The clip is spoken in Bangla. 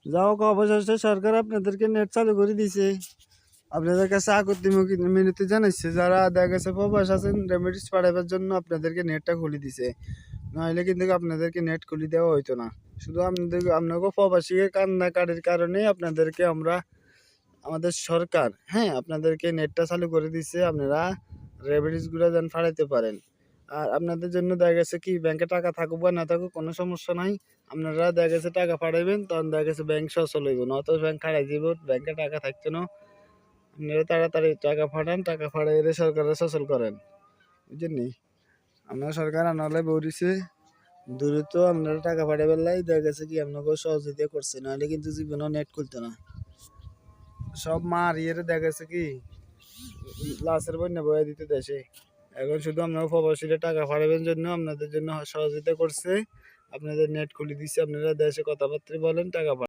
যা হোক অবশেষে সরকার আপনাদেরকে নেট চালু করে দিছে। আপনাদের কাছে আকুতি মিনতি জানাইছে, যারা দেখা গেছে প্রবাস আছেন রেমিডিস পাঠাবার জন্য আপনাদেরকে নেটটা খুলে দিছে। নাহলে কিন্তু আপনাদেরকে নেট খুলে দেওয়া হইতো না। শুধু আপনাকে প্রবাসীকে কান্নাকাটির কারণেই আপনাদেরকে আমাদের সরকার আপনাদেরকে নেটটা চালু করে দিছে। আপনারা রেমিডিসগুলো যেন পাঠাইতে পারেন। আর আপনাদের জন্য দেখা গেছে কি ব্যাংকে টাকা থাকুক বা না থাকুক কোনো সমস্যা নাই। আপনারা দেখা গেছে টাকা পাঠাইবেন, তখন দেখা গেছে ব্যাংক সচল হইব, নয়তো ব্যাংক খারাই যাব, ব্যাংকে টাকা থাকছে না। আপনারা তাড়াতাড়ি টাকা পাঠান, টাকা পাঠাইলে সরকারের সচল করেন, বুঝছেন নি? আপনার সরকার আনালে বৌরিছে দ্রুত আপনারা টাকা পাঠাইবার লাই দেখা গেছে কি আপনাকে সহযোগিতা করছে, নাহলে কিন্তু জীবনও নেট খুলতো না। সব মা হারিয়ে দেখা গেছে কি লাশের বন্যা বয়ে দিতে দেশে। এখন শুধু আপনারা প্রবাসীরা টাকা পাঠাবেন জন্য আপনাদের জন্য সহযোগিতা করছে, আপনাদের নেট খুলে দিচ্ছে, আপনারা দেশে কথাবার্তা বলেন, টাকা